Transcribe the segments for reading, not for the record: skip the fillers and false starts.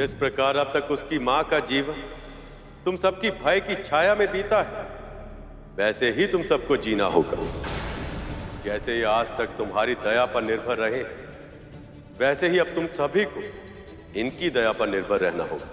जिस प्रकार अब तक उसकी मां का जीवन तुम सबकी भय की छाया में बीता है, वैसे ही तुम सबको जीना होगा। जैसे ये आज तक तुम्हारी दया पर निर्भर रहे, वैसे ही अब तुम सभी को इनकी दया पर निर्भर रहना होगा।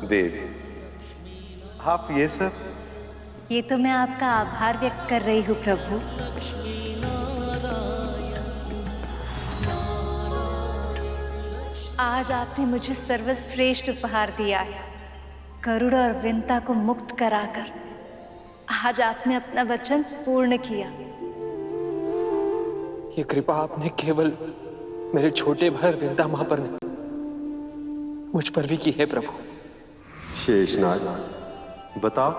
देवी, आप ये सब? ये तो मैं आपका आभार व्यक्त कर रही हूँ प्रभु। आज आपने मुझे सर्वश्रेष्ठ उपहार दिया है, गरुड़ और विंता को मुक्त कराकर। आज आपने अपना वचन पूर्ण किया। ये कृपा आपने केवल मेरे छोटे भाई विंता मां पर नहीं, मुझ पर भी की है प्रभु। शेषनाग, बताओ,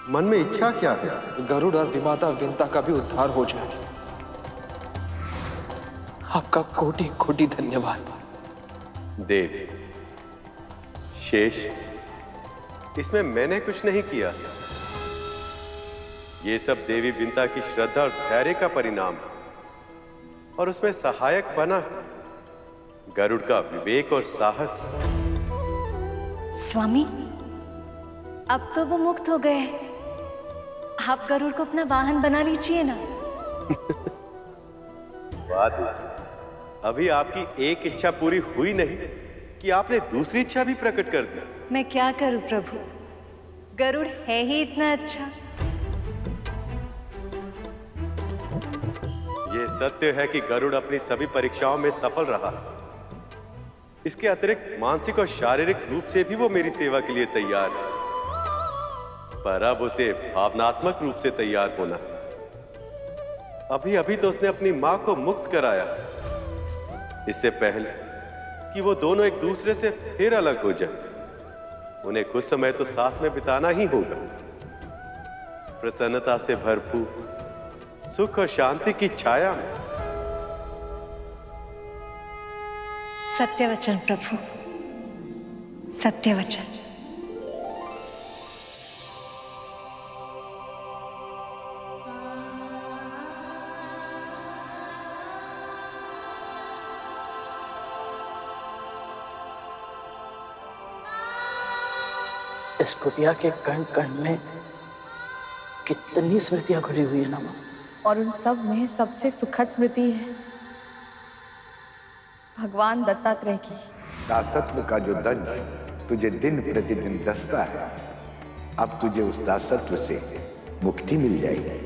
मन में इच्छा क्या है? गरुड़ और विमाता विंता का भी उद्धार हो जाए। आपका कोटि कोटि धन्यवाद। देव, शेष, इसमें मैंने कुछ नहीं किया। ये सब देवी विंता की श्रद्धा और धैर्य का परिणाम है, और उसमें सहायक बना गरुड़ का विवेक और साहस। स्वामी, अब तो वो मुक्त हो गए। आप गरुड़ को अपना वाहन बना लीजिए ना। बात अभी आपकी एक इच्छा पूरी हुई नहीं कि आपने दूसरी इच्छा भी प्रकट कर दी। मैं क्या करूं प्रभु, गरुड़ है ही इतना अच्छा। ये सत्य है कि गरुड़ अपनी सभी परीक्षाओं में सफल रहा। इसके अतिरिक्त मानसिक और शारीरिक रूप से भी वो मेरी सेवा के लिए तैयार है, पर अब उसे भावनात्मक रूप से तैयार होना। अभी अभी तो उसने अपनी मां को मुक्त कराया, इससे पहले कि वो दोनों एक दूसरे से फिर अलग हो जाए, उन्हें कुछ समय तो साथ में बिताना ही होगा। प्रसन्नता से भरपूर सुख और शांति की छाया में। सत्यवचन प्रभु, सत्यवचन। इस कुटिया के कण कण में कितनी स्मृतियां घुली हुई है ना मां, और उन सब में सबसे सुखद स्मृति है भगवान दत्तात्रेय की। दासत्व का जो दंश तुझे दिन प्रतिदिन दसता है, अब तुझे उस दासत्व से मुक्ति मिल जाएगी।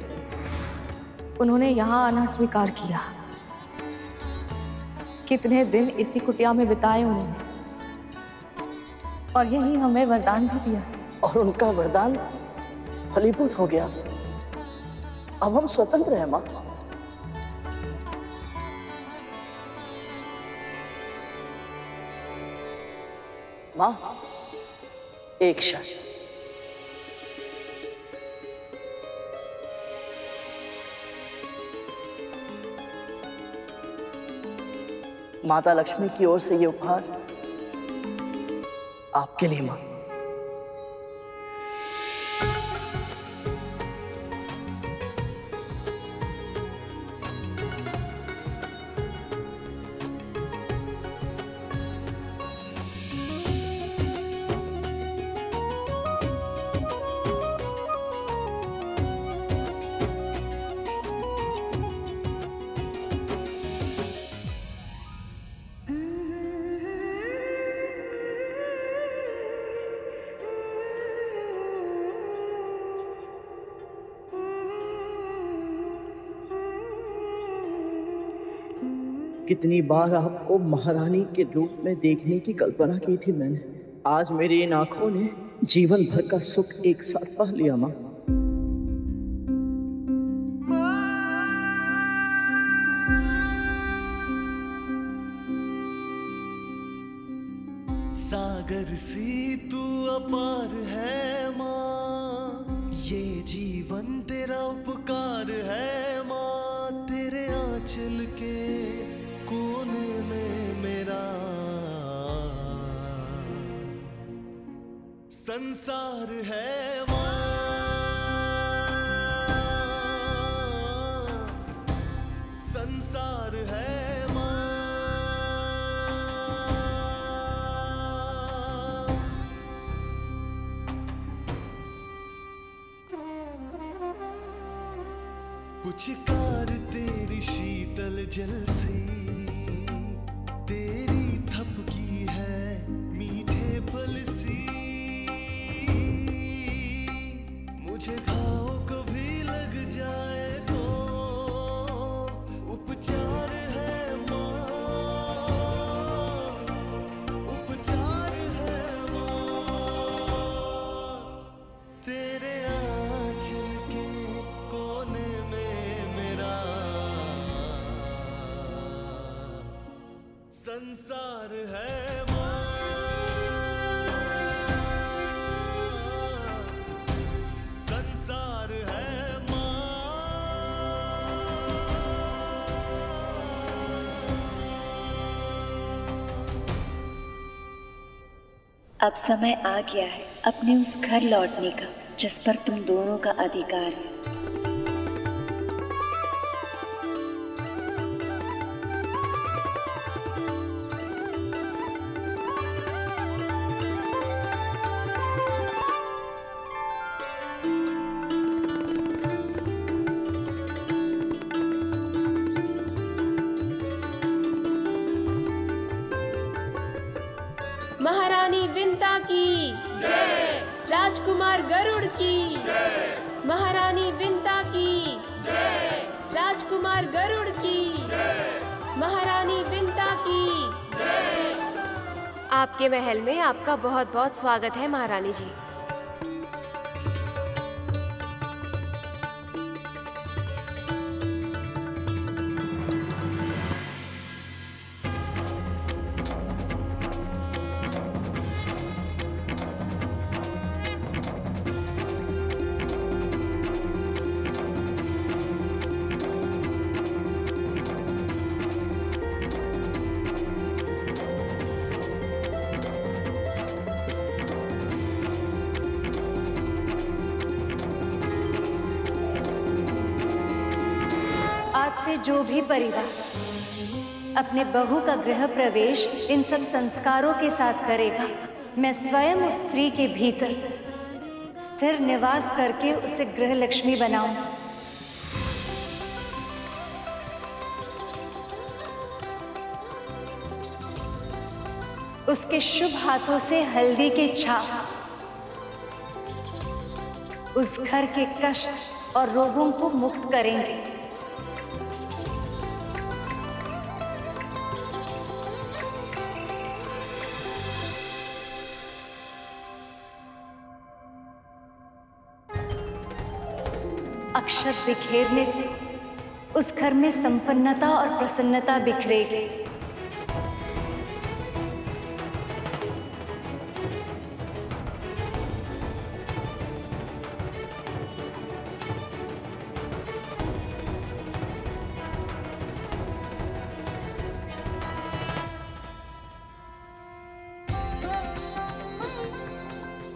उन्होंने यहाँ आना स्वीकार किया। कितने दिन इसी कुटिया में बिताए उन्होंने, और यही हमें वरदान भी दिया। और उनका वरदान फलीभूत हो गया। अब हम स्वतंत्र हैं मां। मां, एक क्षण। माता लक्ष्मी की ओर से ये उपहार आपके लिए मां। कितनी बार आपको महारानी के रूप में देखने की कल्पना की थी मैंने। आज मेरी इन आंखों ने जीवन भर का सुख एक साथ पा लिया माँ। सागर सी तू अपार है माँ, ये जीवन तेरा उपकार है माँ। तेरे आंचल के कोने में मेरा संसार है माँ, संसार है माँ। पुचकार तेरी शीतल जल सी, तेरी थपकी है मीठे फल सी। मुझे घाव कभी लग जाए तो उपचार है माँ, उपचार है माँ। तेरे आंचल के कोने में मेरा संसार है माँ, संसार है माँ। अब समय आ गया है अपने उस घर लौटने का जिस पर तुम दोनों का अधिकार है। महारानी विंता की जय, राजकुमार गरुड़ की जय, महारानी विंता की जय, राजकुमार गरुड़ की जय, महारानी विंता की जय। आपके महल में आपका बहुत बहुत स्वागत है महारानी जी। आज से जो भी परिवार अपने बहू का गृह प्रवेश इन सब संस्कारों के साथ करेगा, मैं स्वयं उस स्त्री के भीतर स्थिर निवास करके उसे गृह लक्ष्मी बनाऊं। उसके शुभ हाथों से हल्दी के छाप उस घर के कष्ट और रोगों को मुक्त करेंगे। अक्षत बिखेरने से उस घर में संपन्नता और प्रसन्नता बिखरेगी।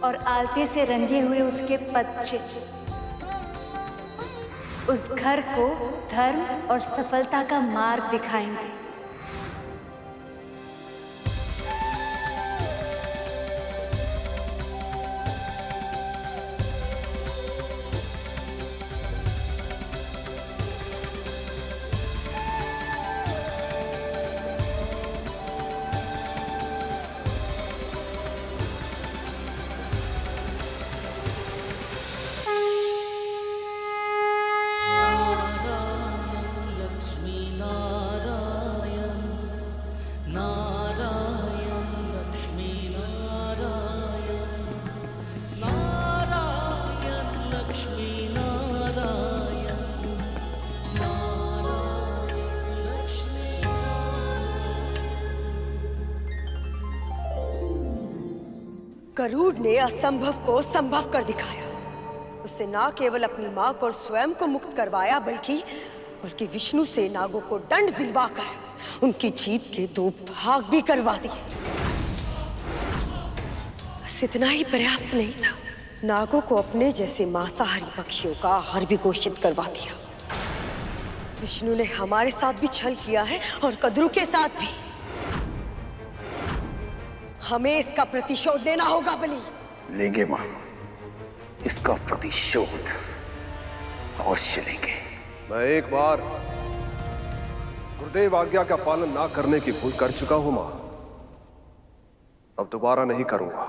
और आलते से रंगे हुए उसके पच्चे उस घर को धर्म और सफलता का मार्ग दिखाएंगे। लक्ष्मी नारायण गरुड़ ने असंभव को संभव कर दिखाया। उससे ना केवल अपनी मां को और स्वयं को मुक्त करवाया, बल्कि विष्णु से नागों को दंड दिलवाकर उनकी जीभ के 2 भाग भी करवा दिए। बस इतना ही पर्याप्त नहीं था, नागों को अपने जैसे मांसाहारी पक्षियों का आहार भी घोषित करवा दिया। विष्णु ने हमारे साथ भी छल किया है और कद्रू के साथ भी। हमें इसका प्रतिशोध देना होगा बलि। लेंगे मां, इसका प्रतिशोध अवश्य लेंगे। मैं एक बार गुरुदेव आज्ञा का पालन ना करने की भूल कर चुका हूं मां, अब दोबारा नहीं करूंगा।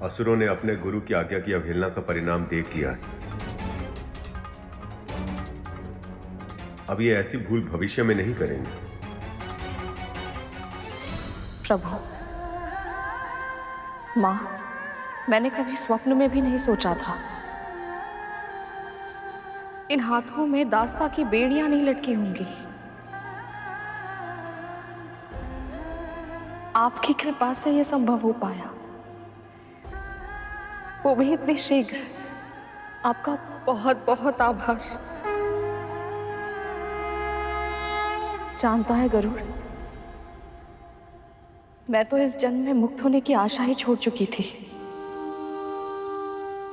असुरों ने अपने गुरु की आज्ञा की अवहेलना का परिणाम देख लिया है। अब ये ऐसी भूल भविष्य में नहीं करेंगे। प्रभु, मां, मैंने कभी स्वप्न में भी नहीं सोचा था इन हाथों में दास्ता की बेड़ियां नहीं लटकी होंगी। आपकी कृपा से यह संभव हो पाया, वो भी इतनी शीघ्र। आपका बहुत बहुत आभार। जानता है गरुड़, मैं तो इस जन्म में मुक्त होने की आशा ही छोड़ चुकी थी।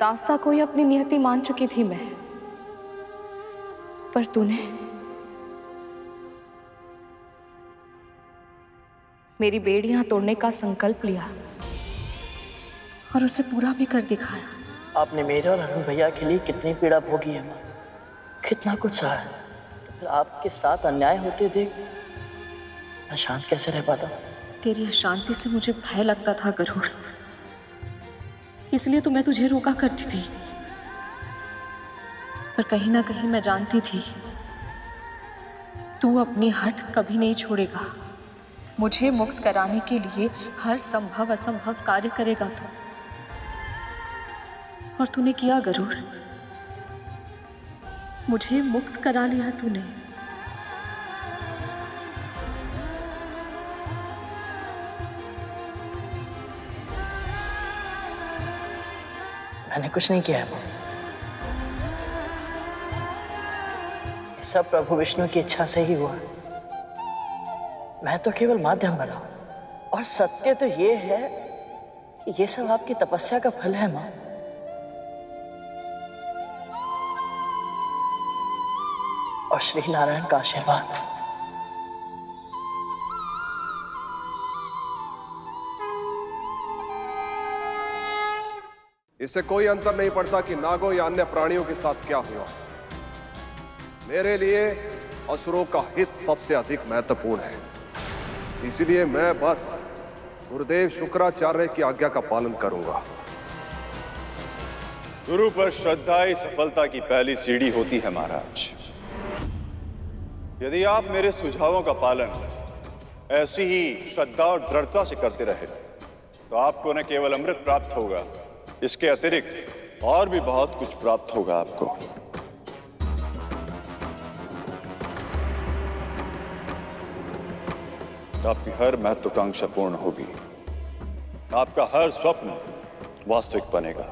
दास्ता को ही अपनी नियति मान चुकी थी मैं, पर तूने मेरी बेड़ियां तोड़ने का संकल्प लिया और उसे पूरा भी कर दिखाया। आपने मेरे और अरुण भैया के लिए कितनी पीड़ा भोगी है मां, कितना कुछ सहा है। तो फिर आपके साथ अन्याय होते देख मैं शांत कैसे रह पाता? तेरी अशांति से मुझे भय लगता था गरुड़, इसलिए तो मैं तुझे रोका करती थी। पर कहीं ना कहीं मैं जानती थी तू अपनी हट कभी नहीं छोड़ेगा। मुझे मुक्त कराने के लिए हर संभव असंभव कार्य करेगा तू, और तूने किया गरुड़। मुझे मुक्त करा लिया तूने। मैंने कुछ नहीं किया है। सब प्रभु विष्णु की इच्छा से ही हुआ। मैं तो केवल माध्यम बना, और सत्य तो ये है कि ये सब आपकी तपस्या का फल है मां। और श्री नारायण का आशीर्वाद। इससे कोई अंतर नहीं पड़ता कि नागों या अन्य प्राणियों के साथ क्या हुआ। मेरे लिए असुरों का हित सबसे अधिक महत्वपूर्ण है। इसलिए मैं बस गुरुदेव शुक्राचार्य की आज्ञा का पालन करूंगा। गुरु पर श्रद्धा ही सफलता की पहली सीढ़ी होती है महाराज। यदि आप मेरे सुझावों का पालन ऐसी ही श्रद्धा और दृढ़ता से करते रहे तो आपको न केवल अमृत प्राप्त होगा, इसके अतिरिक्त और भी बहुत कुछ प्राप्त होगा आपको। आपकी हर महत्वाकांक्षा पूर्ण होगी, आपका हर स्वप्न वास्तविक बनेगा।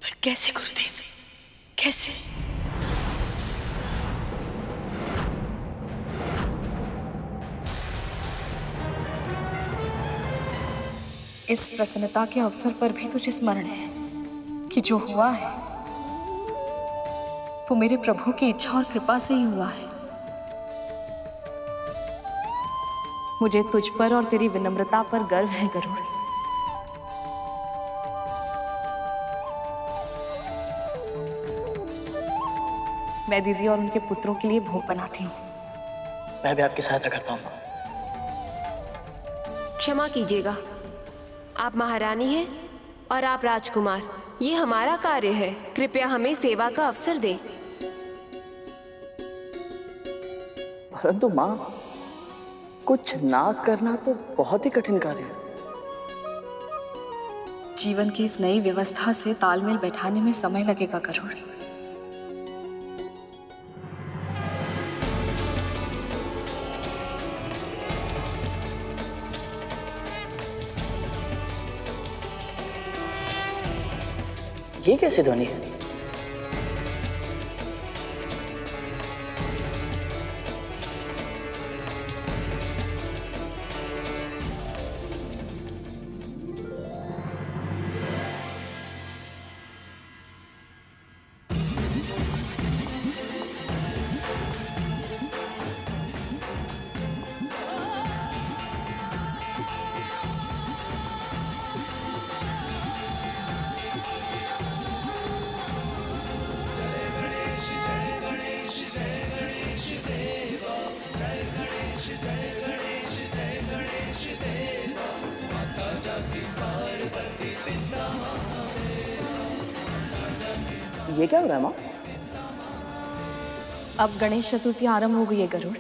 पर कैसे गुरुदेव, कैसे? इस प्रसन्नता के अवसर पर भी तुझे स्मरण है कि जो हुआ है वो मेरे प्रभु की इच्छा और कृपा से ही हुआ है। मुझे तुझ पर और तेरी विनम्रता पर गर्व है गरुड़। मैं दीदी और उनके पुत्रों के लिए भोग बनाती हूँ। मैं भी आपकी सहायता करता हूँ। क्षमा कीजिएगा, आप महारानी हैं और आप राजकुमार। ये हमारा कार्य है, कृपया हमें सेवा का अवसर दें। परंतु मां, कुछ ना करना तो बहुत ही कठिन कार्य है। जीवन की इस नई व्यवस्था से तालमेल बैठाने में समय लगेगा गरुड़। ये कैसी ध्वनि है? ये क्या हो रहा है माँ? अब गणेश चतुर्थी आरंभ हो गई है गरुड़।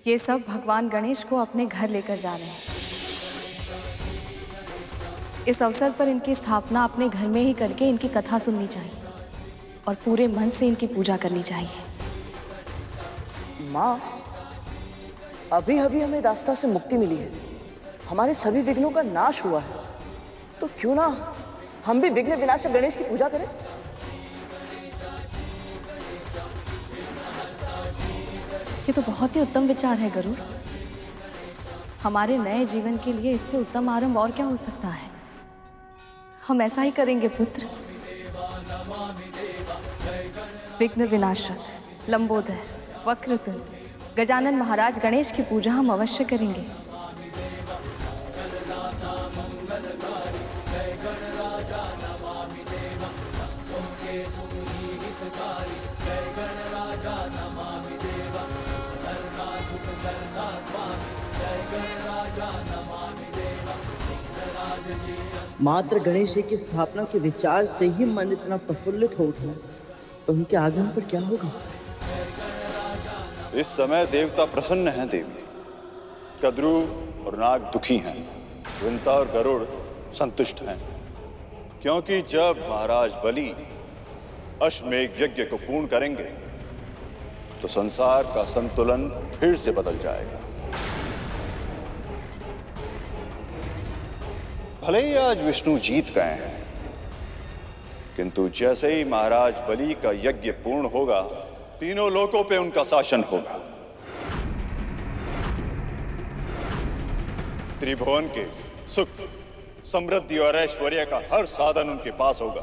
ये सब भगवान गणेश को अपने घर लेकर जा रहे हैं। इस अवसर पर इनकी स्थापना अपने घर में ही करके इनकी कथा सुननी चाहिए और पूरे मन से इनकी पूजा करनी चाहिए। माँ, अभी अभी हमें दास्ता से मुक्ति मिली है, हमारे सभी विघ्नों का नाश हुआ है, तो क्यों ना हम भी विघ्न विनाशक गणेश की पूजा करें? ये तो बहुत ही उत्तम विचार है गरुड़। हमारे नए जीवन के लिए इससे उत्तम आरंभ और क्या हो सकता है। हम ऐसा ही करेंगे पुत्र। विघ्न विनाशक, लंबोदर, वक्रतुंड, गजानन महाराज गणेश की पूजा हम अवश्य करेंगे। मात्र गणेश जी की स्थापना के विचार से ही मन इतना प्रफुल्लित हो उठा, तो उनके आगमन पर क्या होगा? इस समय देवता प्रसन्न हैं देवी। कद्रू और नाग दुखी हैं, विंता और गरुड़ संतुष्ट हैं, क्योंकि जब महाराज बलि अश्वमेघ यज्ञ को पूर्ण करेंगे तो संसार का संतुलन फिर से बदल जाएगा। भले ही आज विष्णु जीत गए हैं, किंतु जैसे ही महाराज बलि का यज्ञ पूर्ण होगा, तीनों लोकों पे उनका शासन होगा। त्रिभुवन के सुख, समृद्धि और ऐश्वर्य का हर साधन उनके पास होगा।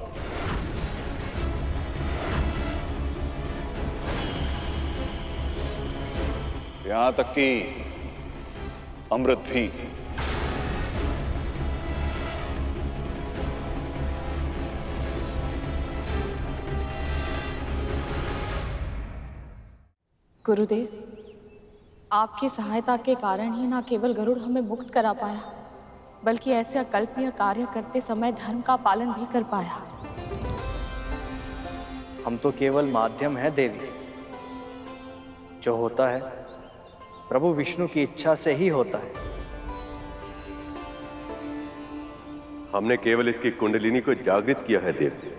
यहां तक कि अमृत भी। गुरुदेव, आपकी सहायता के कारण ही न केवल गरुड़ हमें मुक्त करा पाया, बल्कि ऐसे अकल्पनीय कार्य करते समय धर्म का पालन भी कर पाया। हम तो केवल माध्यम हैं देवी। जो होता है प्रभु विष्णु की इच्छा से ही होता है। हमने केवल इसकी कुंडलिनी को जागृत किया है देवी,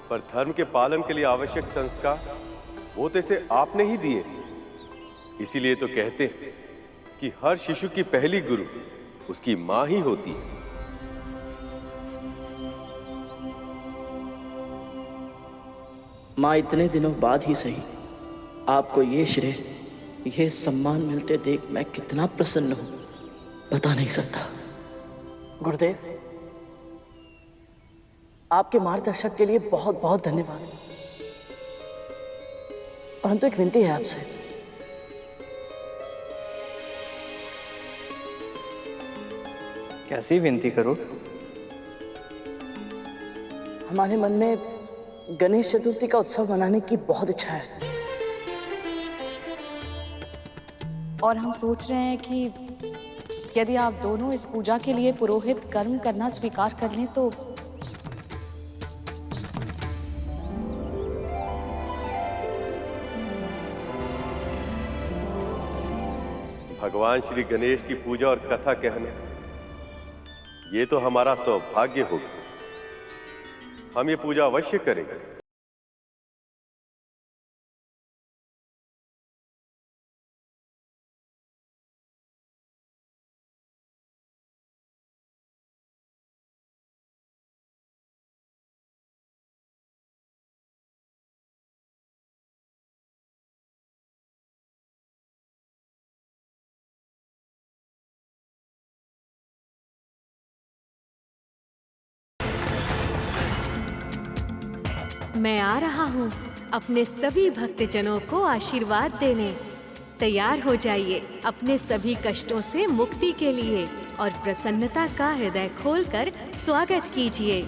पर धर्म के पालन के लिए आवश्यक संस्कार वो तो इसे आपने ही दिए। इसीलिए तो कहते हैं कि हर शिशु की पहली गुरु उसकी मां ही होती है। माँ, इतने दिनों बाद ही सही आपको ये श्रेय, ये सम्मान मिलते देख मैं कितना प्रसन्न हूं, बता नहीं सकता। गुरुदेव, आपके मार्गदर्शक के लिए बहुत बहुत धन्यवाद। परंतु एक विनती है आपसे। कैसी विनती करूं? हमारे मन में गणेश चतुर्थी का उत्सव मनाने की बहुत इच्छा है, और हम सोच रहे हैं कि यदि आप दोनों इस पूजा के लिए पुरोहित कर्म करना स्वीकार कर लें तो भगवान श्री गणेश की पूजा और कथा कहना, ये तो हमारा सौभाग्य होगा। हम ये पूजा अवश्य करेंगे। मैं आ रहा हूँ अपने सभी भक्तजनों को आशीर्वाद देने। तैयार हो जाइए अपने सभी कष्टों से मुक्ति के लिए और प्रसन्नता का हृदय खोलकर स्वागत कीजिए।